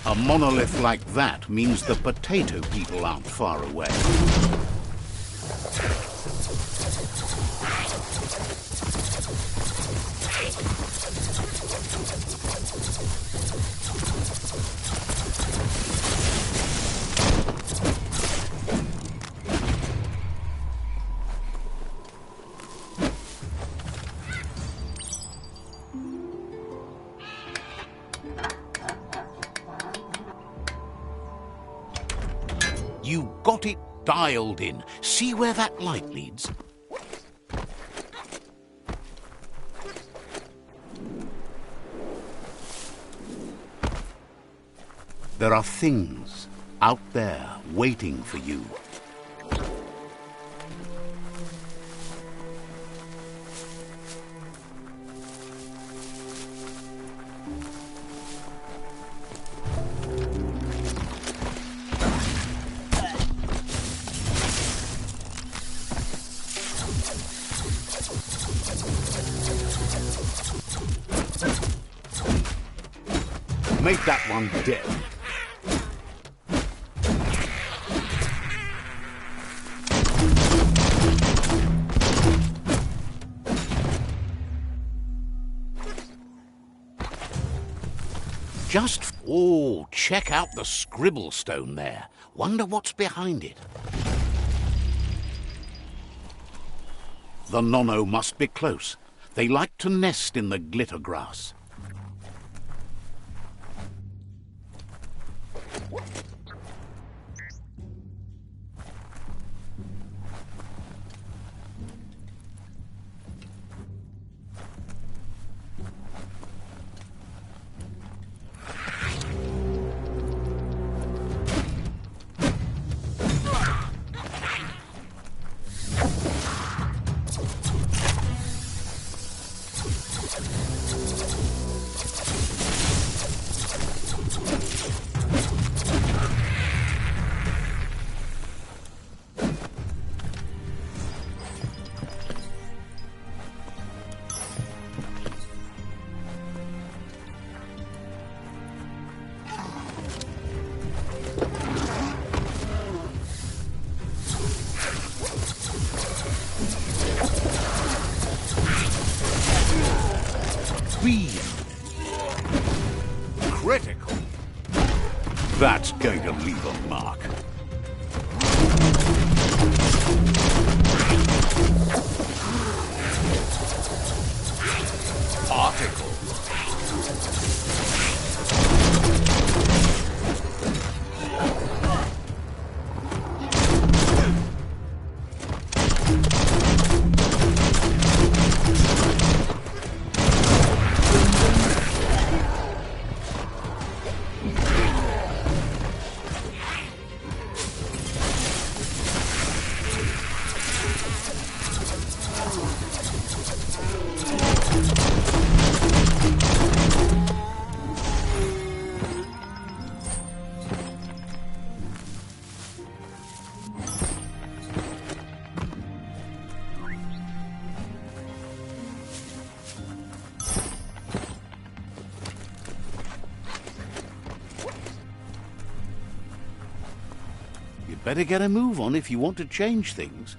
A monolith like that means the potato people aren't far away. You got it dialed in. See where that light leads? There are things out there waiting for you. Make that one dead. Oh, check out the scribble stone there. Wonder what's behind it. The nonno must be close. They like to nest in the glitter grass. Critical. That's going to leave a mark. Particle. Better get a move on if you want to change things.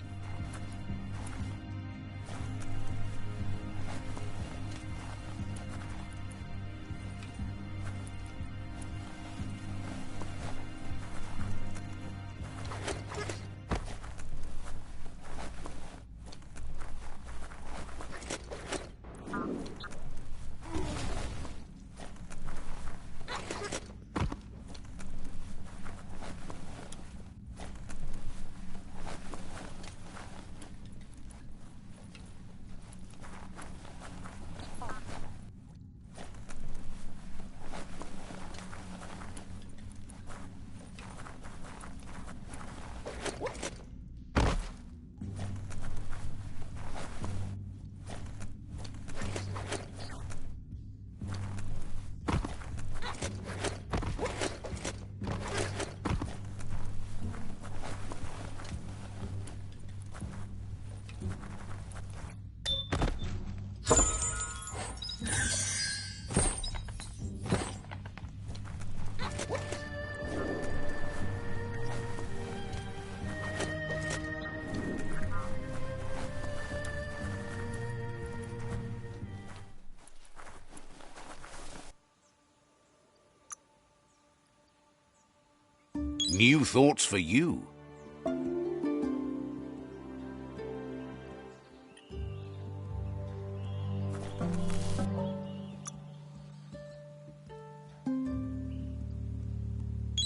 New thoughts for you.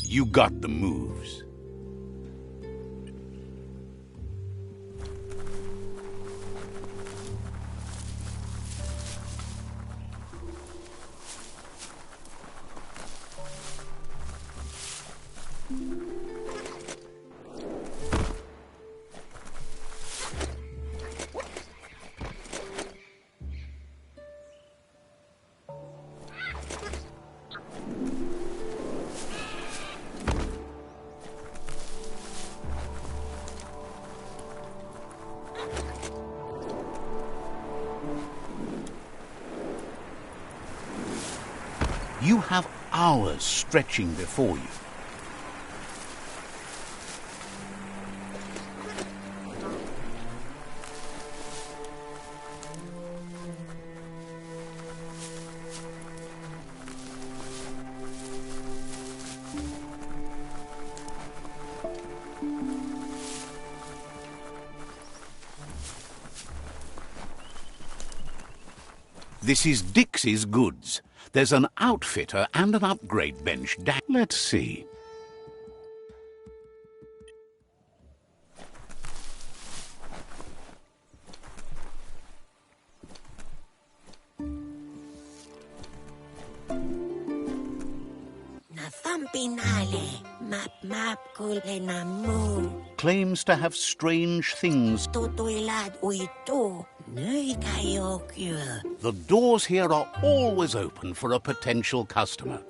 You got the moves. You have hours stretching before you. This is Dixie's goods. There's an outfitter and an upgrade bench. Let's see. Claims to have strange things. The doors here are always open for a potential customer.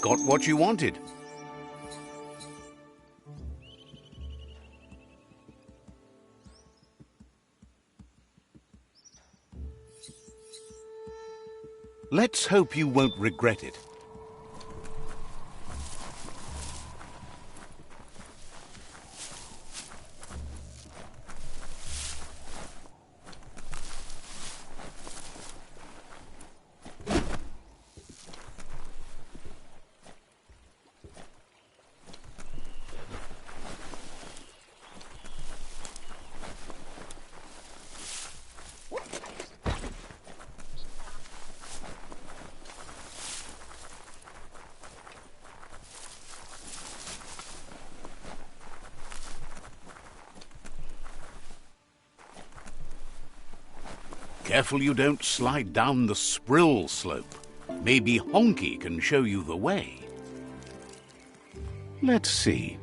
Got what you wanted. Let's hope you won't regret it. Careful you don't slide down the Sprill slope. Maybe Honky can show you the way. Let's see.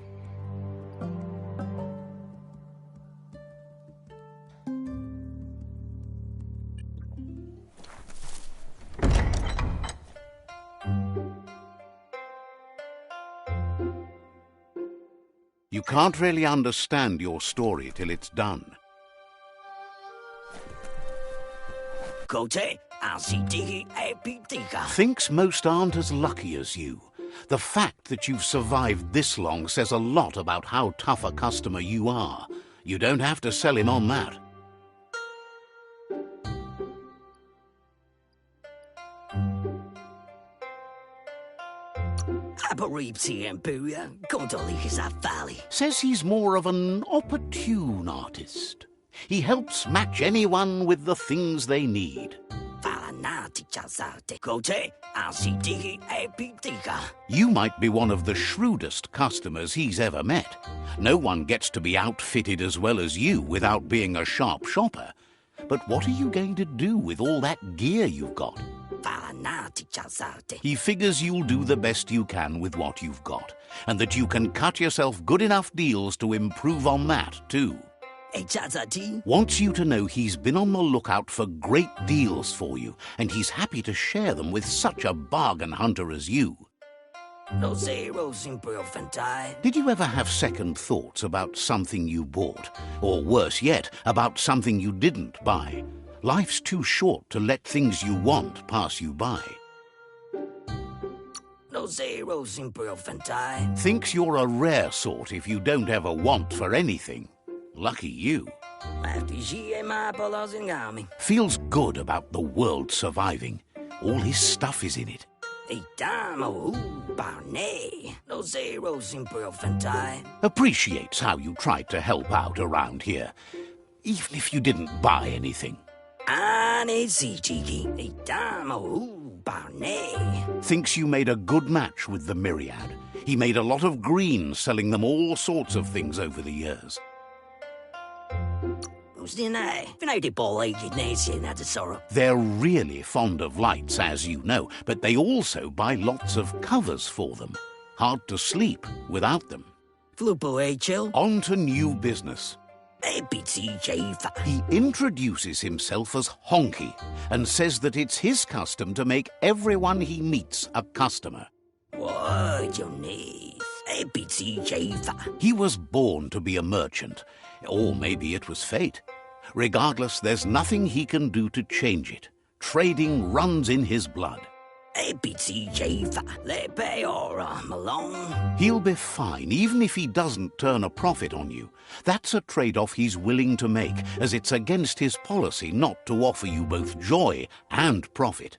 You can't really understand your story till it's done. Thinks most aren't as lucky as you. The fact that you've survived this long says a lot about how tough a customer you are. You don't have to sell him on that. Says he's more of an opportune artist. He helps match anyone with the things they need. You might be one of the shrewdest customers he's ever met. No one gets to be outfitted as well as you without being a sharp shopper. But what are you going to do with all that gear you've got? He figures you'll do the best you can with what you've got, and that you can cut yourself good enough deals to improve on that, too. Wants you to know he's been on the lookout for great deals for you, and he's happy to share them with such a bargain hunter as you. Did you ever have second thoughts about something you bought? Or worse yet, about something you didn't buy? Life's too short to let things you want pass you by. Thinks you're a rare sort if you don't ever want for anything. Lucky you. Feels good about the world surviving. All his stuff is in it. Appreciates how you tried to help out around here, even if you didn't buy anything. Thinks you made a good match with the Myriad. He made a lot of green selling them all sorts of things over the years. They're really fond of lights, as you know, but they also buy lots of covers for them. Hard to sleep without them. On to new business. He introduces himself as Honky and says that it's his custom to make everyone he meets a customer. He was born to be a merchant, or maybe it was fate. Regardless, there's nothing he can do to change it. Trading runs in his blood. He'll be fine, even if he doesn't turn a profit on you. That's a trade-off he's willing to make, as it's against his policy not to offer you both joy and profit.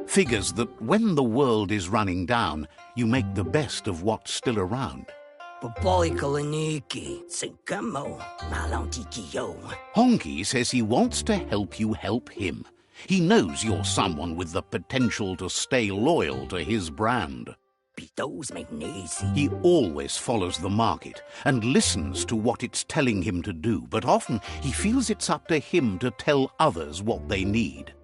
Figures that when the world is running down, you make the best of what's still around. Honky says he wants to help you help him. He knows you're someone with the potential to stay loyal to his brand. He always follows the market and listens to what it's telling him to do, but often he feels it's up to him to tell others what they need.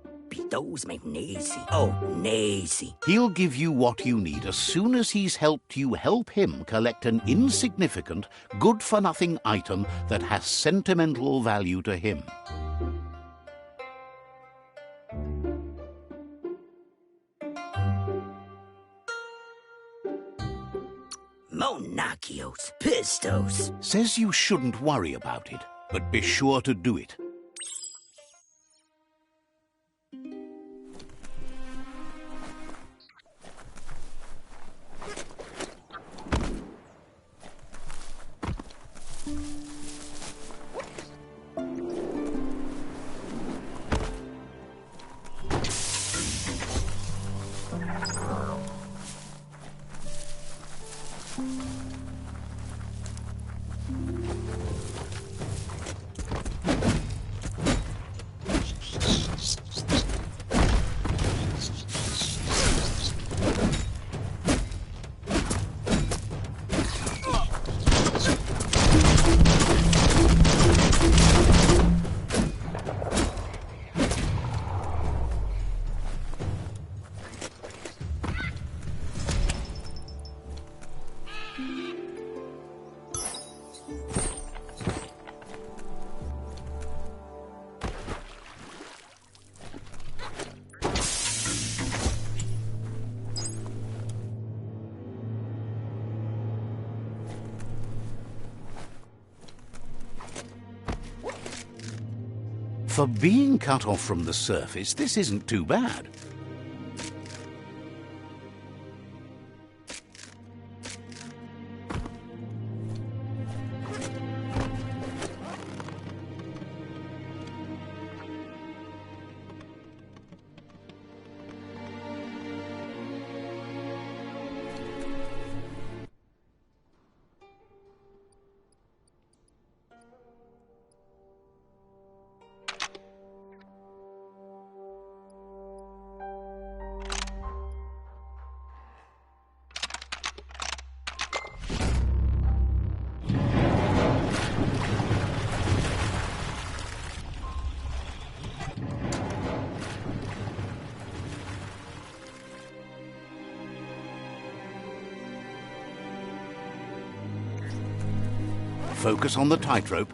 He'll give you what you need as soon as he's helped you help him collect an insignificant, good-for-nothing item that has sentimental value to him. Says you shouldn't worry about it, but be sure to do it. For being cut off from the surface, this isn't too bad. Focus on the tightrope.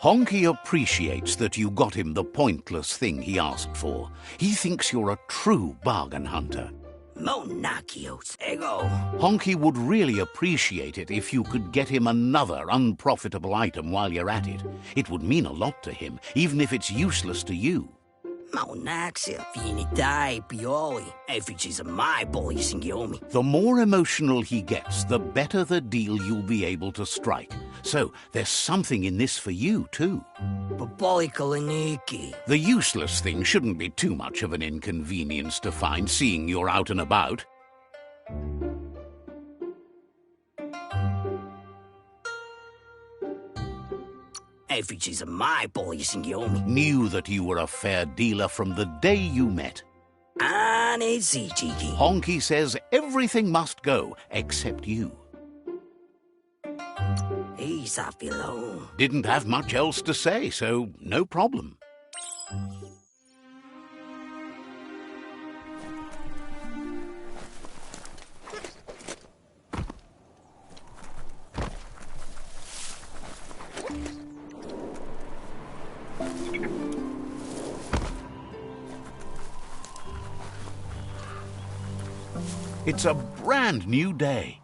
Honky appreciates that you got him the pointless thing he asked for. He thinks you're a true bargain hunter. Honky would really appreciate it if you could get him another unprofitable item while you're at it. It would mean a lot to him, even if it's useless to you. The more emotional he gets, the better the deal you'll be able to strike. So there's something in this for you, too. The useless thing shouldn't be too much of an inconvenience to find, seeing you're out and about. Knew that you were a fair dealer from the day you met. Honky says everything must go except you. Didn't have much else to say, so no problem. It's a brand new day.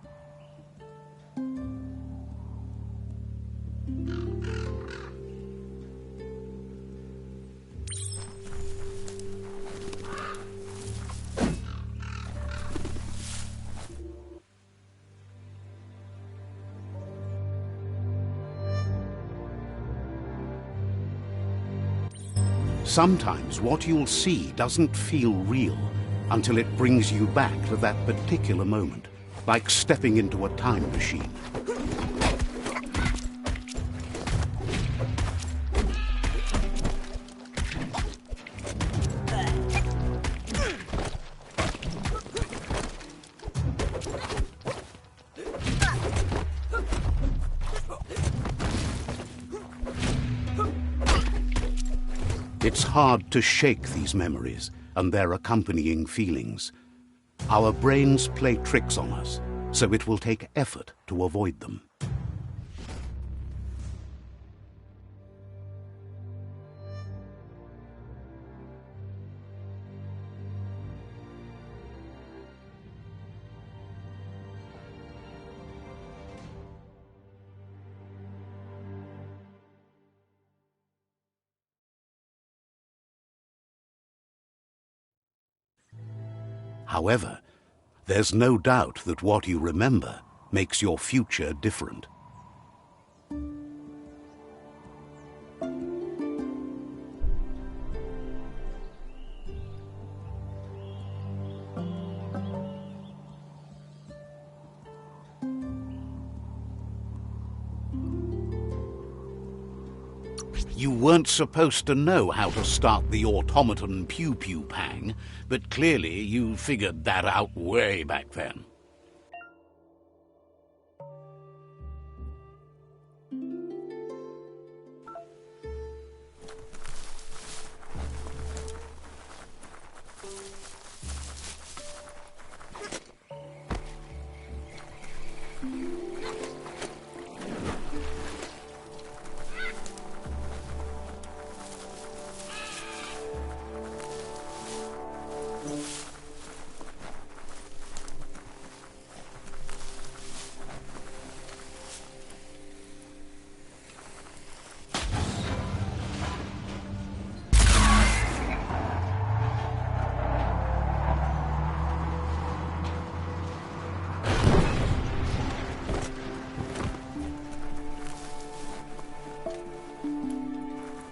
Sometimes what you'll see doesn't feel real until it brings you back to that particular moment, like stepping into a time machine. It's hard to shake these memories and their accompanying feelings. Our brains play tricks on us, so it will take effort to avoid them. However, there's no doubt that what you remember makes your future different. You weren't supposed to know how to start the automaton pew-pew pang, but clearly you figured that out way back then.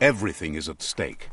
Everything is at stake.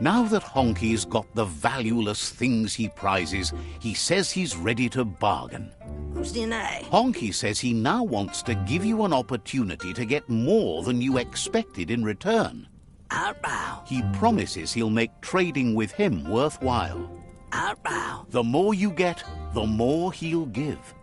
Now that Honky's got the valueless things he prizes, he says he's ready to bargain. Honky says he now wants to give you an opportunity to get more than you expected in return. He promises he'll make trading with him worthwhile. The more you get, the more he'll give.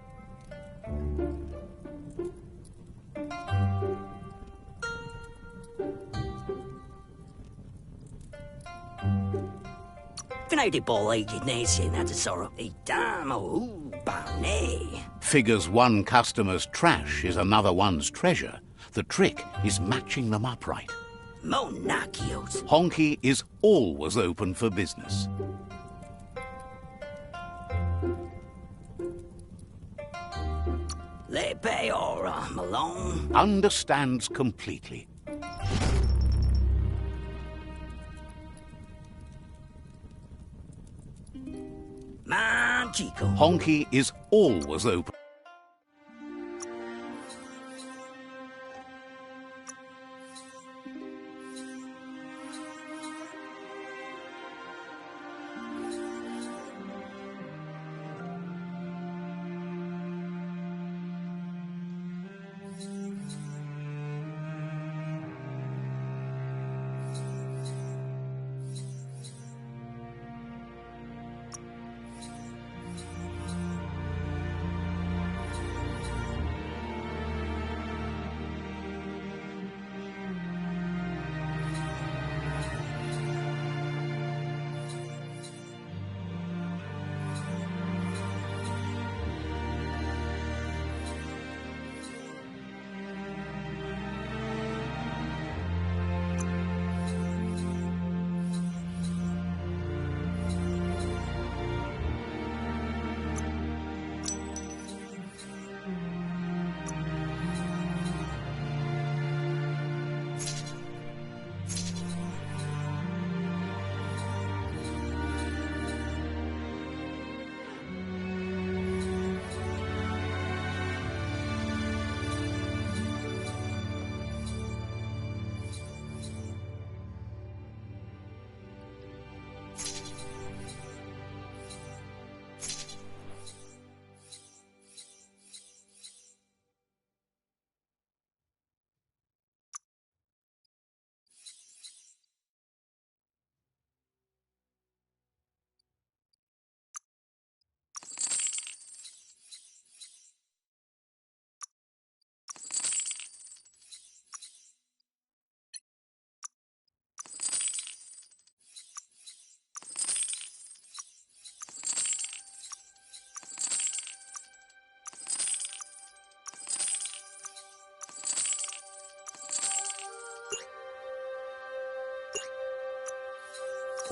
Figures one customer's trash is another one's treasure. The trick is matching them up right. Honky is always open for business. Malone Understands completely. Honky is always open.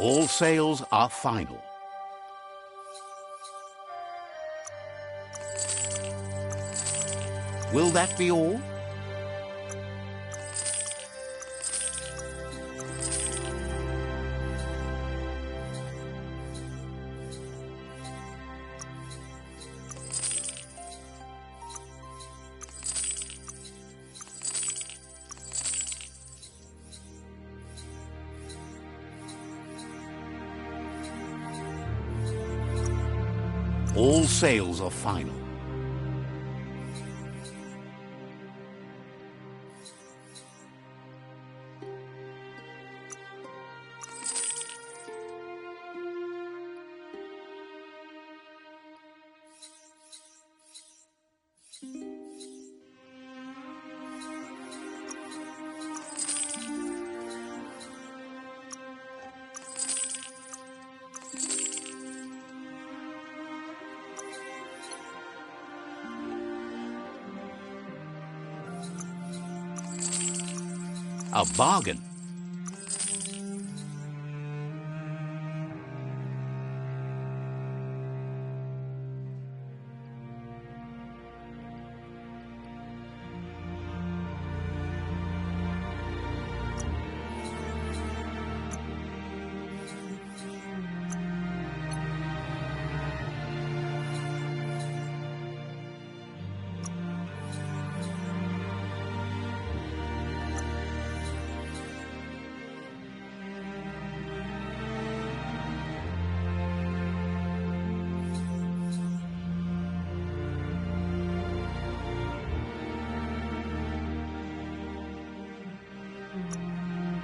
All sales are final. Will that be all? All sales are final. A bargain.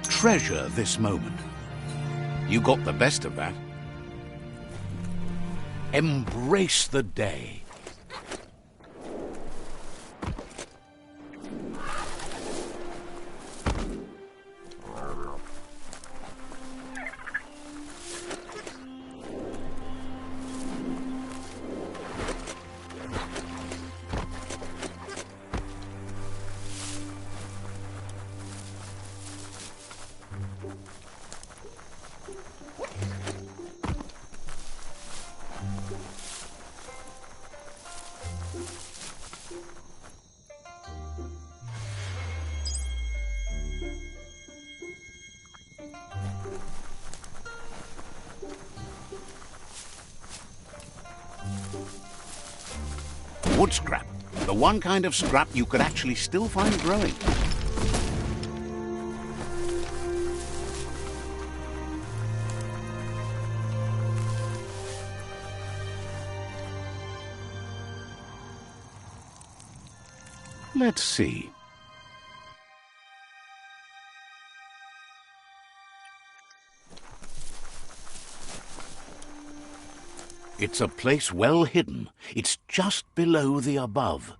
Treasure this moment. You got the best of that. Embrace the day. Wood scrap. The one kind of scrap you could actually still find growing. Let's see. It's a place well hidden. It's just below the above.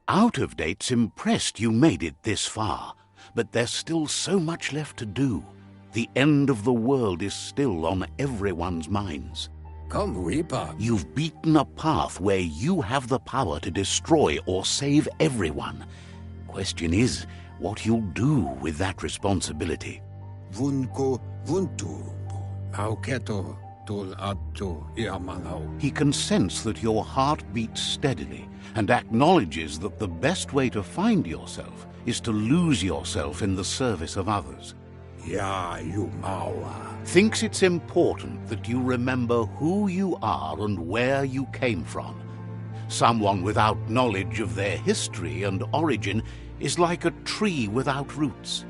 Out of Date's impressed you made it this far, but there's still so much left to do. The end of the world is still on everyone's minds. Come, Reaper. You've beaten a path where you have the power to destroy or save everyone. Question is, what you'll do with that responsibility. He can sense that your heart beats steadily and acknowledges that the best way to find yourself is to lose yourself in the service of others. Thinks it's important that you remember who you are and where you came from. Someone without knowledge of their history and origin is like a tree without roots.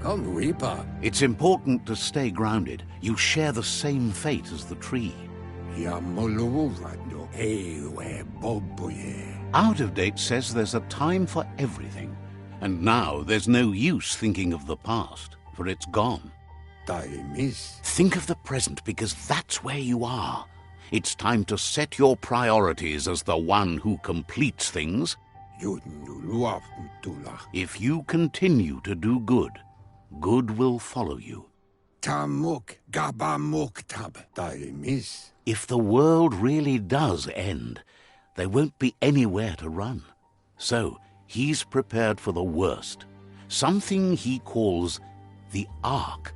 Come, Reaper. It's important to stay grounded. You share the same fate as the tree. Out of Date says there's a time for everything. And now there's no use thinking of the past, for it's gone. Think of the present, because that's where you are. It's time to set your priorities as the one who completes things. If you continue to do good, good will follow you. If the world really does end, there won't be anywhere to run. So he's prepared for the worst. something he calls the Ark.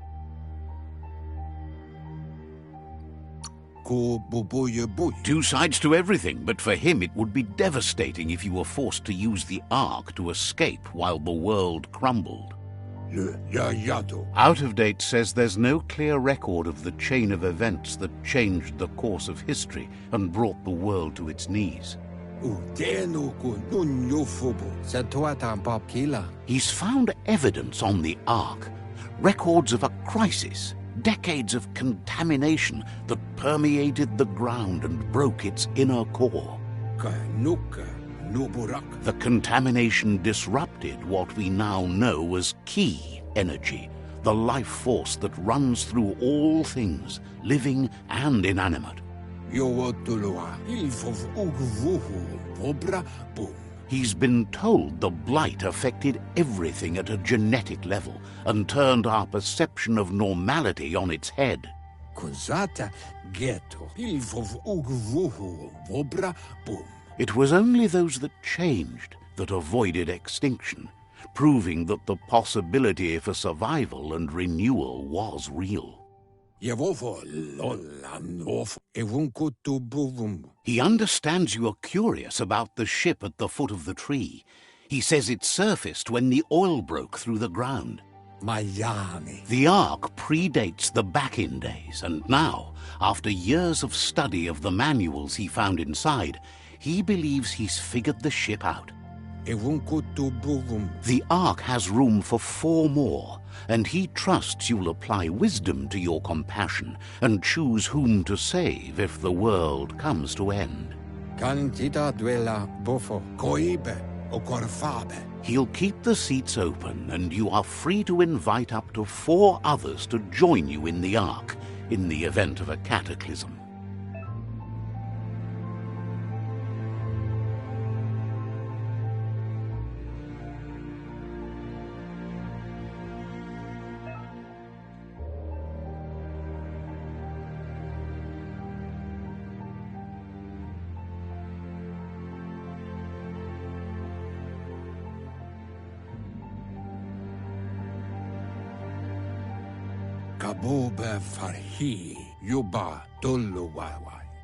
Two sides to everything, but for him it would be devastating if you were forced to use the Ark to escape while the world crumbled. Out of Date says there's no clear record of the chain of events that changed the course of history and brought the world to its knees. He's found evidence on the Ark, records of a crisis, decades of contamination that permeated the ground and broke its inner core. The contamination disrupted what we now know as key energy, the life force that runs through all things, living and inanimate. He's been told the blight affected everything at a genetic level and turned our perception of normality on its head. It was only those that changed that avoided extinction, proving that the possibility for survival and renewal was real. He understands you are curious about the ship at the foot of the tree. He says it surfaced when the oil broke through the ground. The Ark predates the back-in days, and now, after years of study of the manuals he found inside, he believes he's figured the ship out. The Ark has room for 4 more, and he trusts you'll apply wisdom to your compassion and choose whom to save if the world comes to end. He'll keep the seats open, and you are free to invite up to 4 others to join you in the Ark in the event of a cataclysm.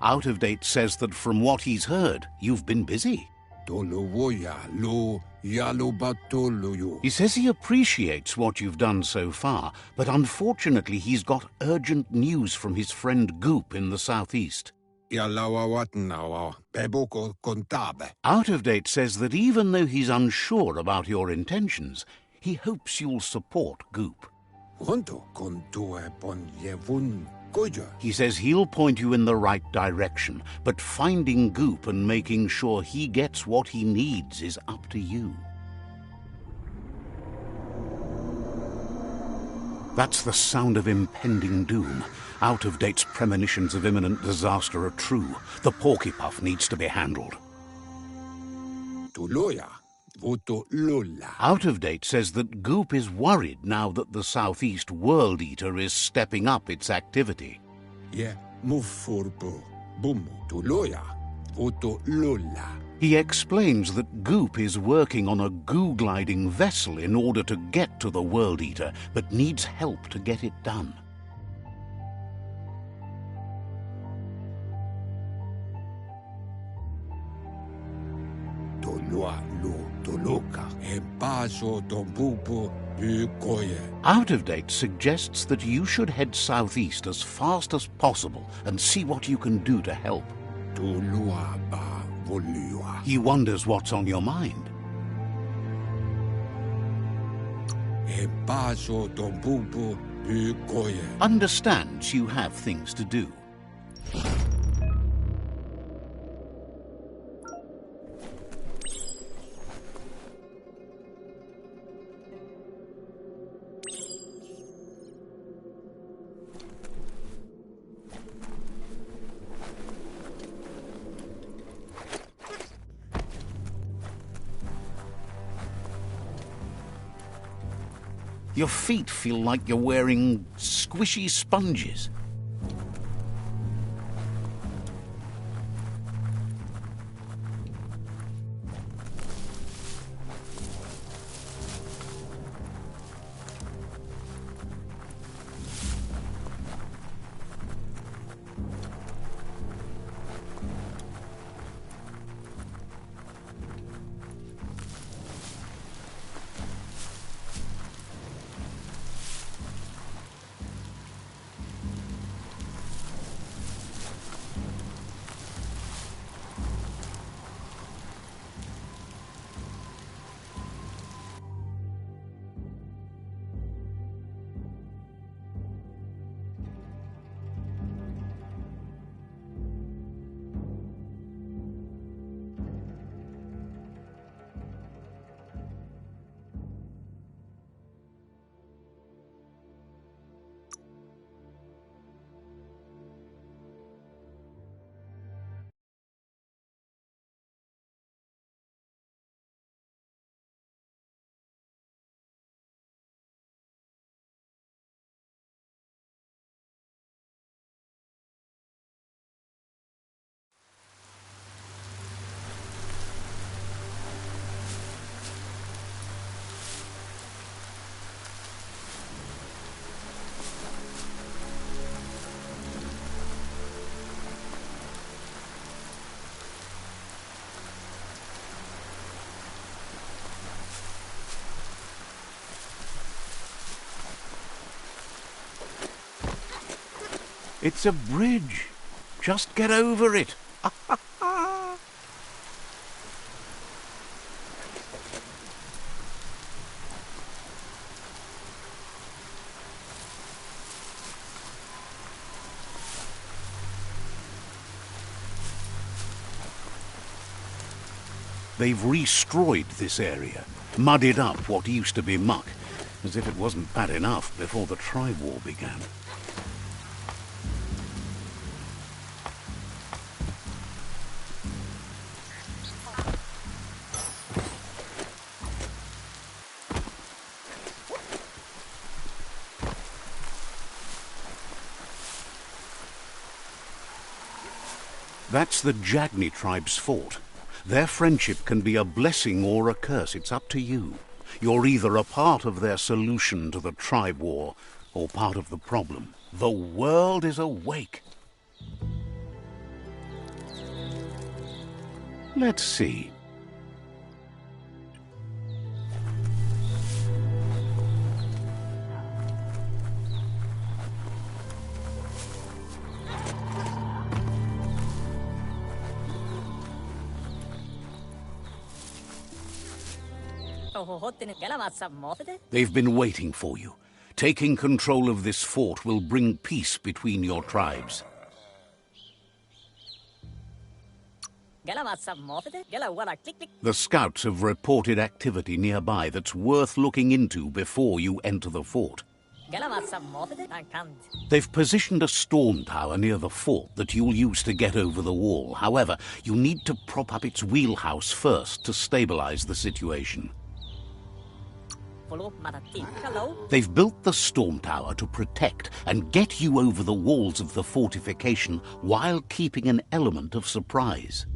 Out of Date says that from what he's heard, you've been busy. He says he appreciates what you've done so far, but unfortunately he's got urgent news from his friend Goop in the southeast. Out of Date says that even though he's unsure about your intentions, he hopes you'll support Goop. He says he'll point you in the right direction, but finding Goop and making sure he gets what he needs is up to you. That's the sound of impending doom. Out of Date's premonitions of imminent disaster are true. The Porky-Puff needs to be handled. Out of Date says that Goop is worried now that the Southeast World Eater is stepping up its activity. He explains that Goop is working on a goo-gliding vessel in order to get to the World Eater, but needs help to get it done. Out of Date suggests that you should head southeast as fast as possible and see what you can do to help. He wonders what's on your mind. Understands you have things to do. Your feet feel like you're wearing squishy sponges. It's a bridge. Just get over it. They've restrewed this area, muddied up what used to be muck, as if it wasn't bad enough before the tribe war began. That's the Jagni tribe's fort. Their friendship can be a blessing or a curse. It's up to you. You're either a part of their solution to the tribe war or part of the problem. The world is awake. Let's see. They've been waiting for you. Taking control of this fort will bring peace between your tribes. The scouts have reported activity nearby that's worth looking into before you enter the fort. They've positioned a storm tower near the fort that you'll use to get over the wall. However, you need to prop up its wheelhouse first to stabilize the situation. They've built the storm tower to protect and get you over the walls of the fortification while keeping an element of surprise.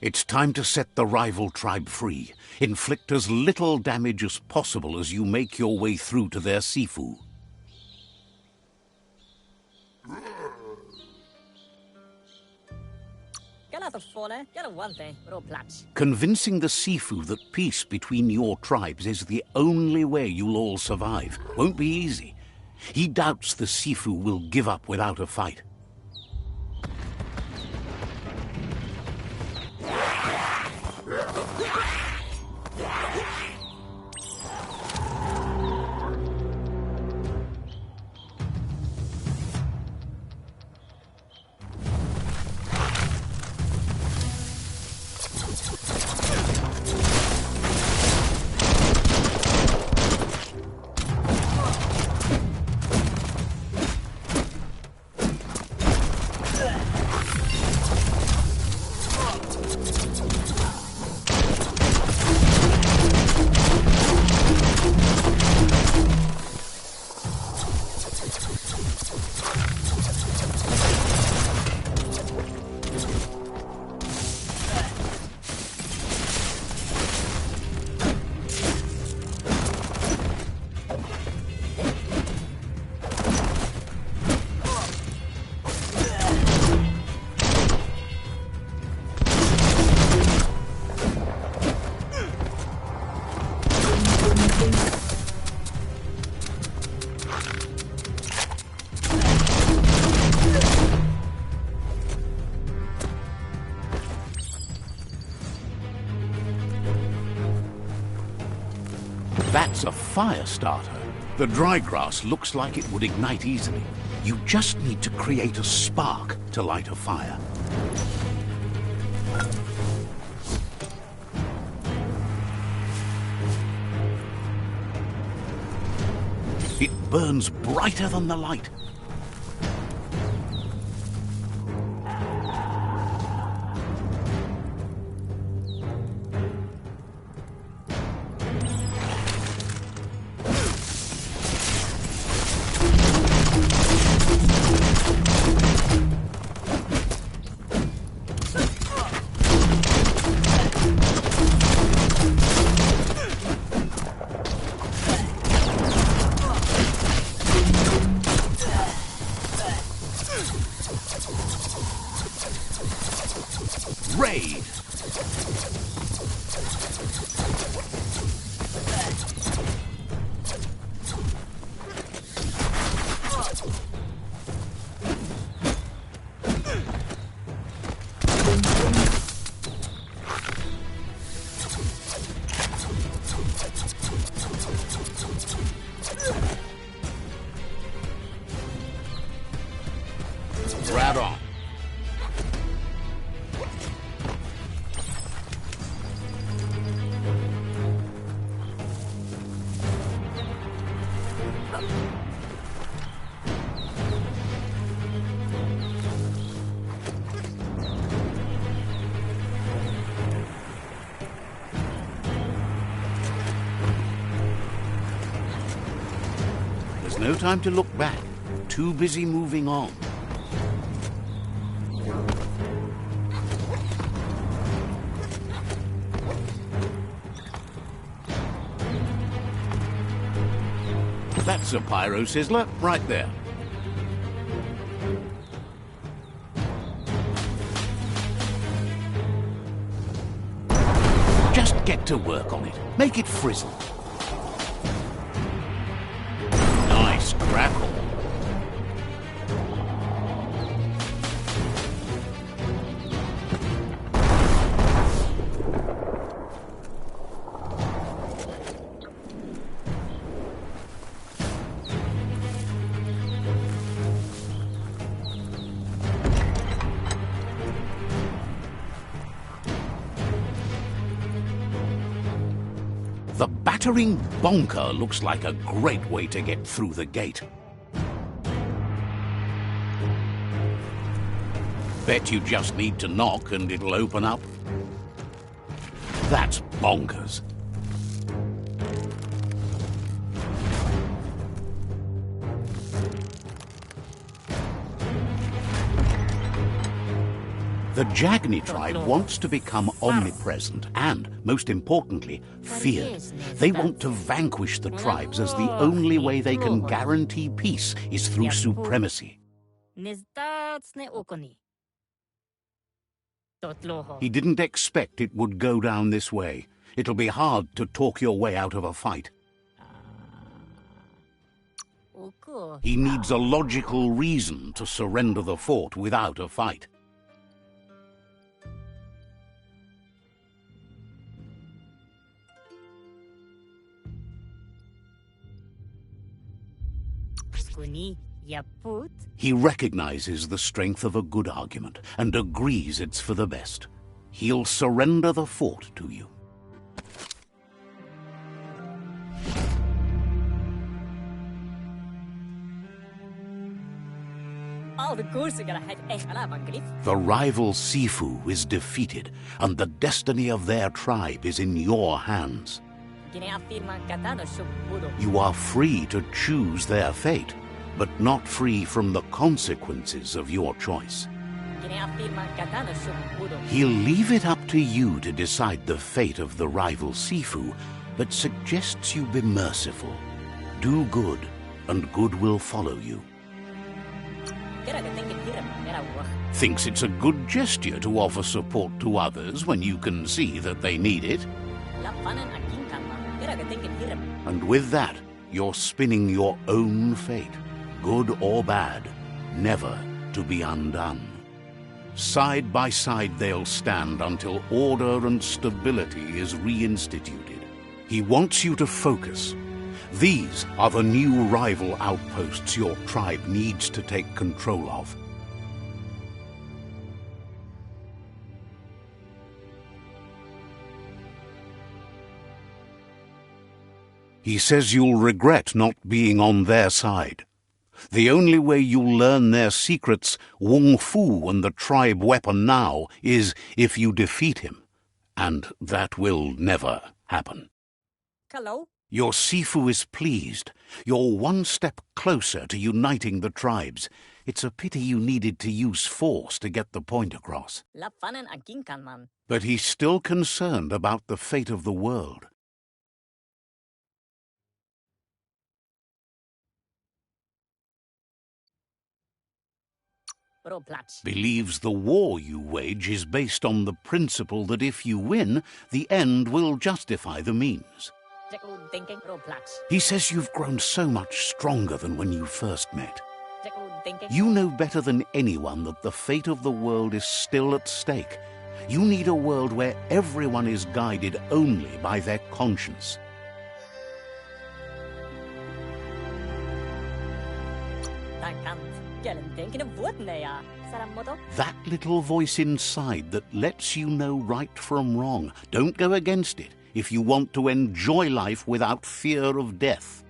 It's time to set the rival tribe free. Inflict as little damage as possible as you make your way through to their Sifu. Convincing the Sifu that peace between your tribes is the only way you'll all survive. Won't be easy. He doubts the Sifu will give up without a fight. That's a fire starter. The dry grass looks like it would ignite easily. You just need to create a spark to light a fire. It burns brighter than the light. Raid! Right on. There's no time to look back. Too busy moving on. That's a pyro sizzler right there. Just get to work on it. Make it frizzle. Nice crackle. The battering bonker looks like a great way to get through the gate. Bet you just need to knock and it'll open up. That's bonkers. The Jagni tribe wants to become omnipresent and, most importantly, feared. They want to vanquish the tribes as the only way they can guarantee peace is through supremacy. He didn't expect it would go down this way. It'll be hard to talk your way out of a fight. He needs a logical reason to surrender the fort without a fight. He recognizes the strength of a good argument and agrees it's for the best. He'll surrender the fort to you. The rival Sifu is defeated, and the destiny of their tribe is in your hands. You are free to choose their fate, but not free from the consequences of your choice. He'll leave it up to you to decide the fate of the rival Sifu, but suggests you be merciful. Do good, and good will follow you. Thinks it's a good gesture to offer support to others when you can see that they need it. And with that, you're spinning your own fate, good or bad, never to be undone. Side by side they'll stand until order and stability is reinstituted. He wants you to focus. These are the new rival outposts your tribe needs to take control of. He says you'll regret not being on their side. The only way you'll learn their secrets, Wung Fu and the tribe weapon now, is if you defeat him. And that will never happen. Hello? Your Sifu is pleased. You're one step closer to uniting the tribes. It's a pity you needed to use force to get the point across. Lafanan ang ginkan man. But he's still concerned about the fate of the world. Bro plats. Believes the war you wage is based on the principle that if you win, the end will justify the means. Jackal thinking. Bro plats. He says you've grown so much stronger than when you first met. Jackal thinking. You know better than anyone that the fate of the world is still at stake. You need a world where everyone is guided only by their conscience. That little voice inside that lets you know right from wrong. Don't go against it if you want to enjoy life without fear of death.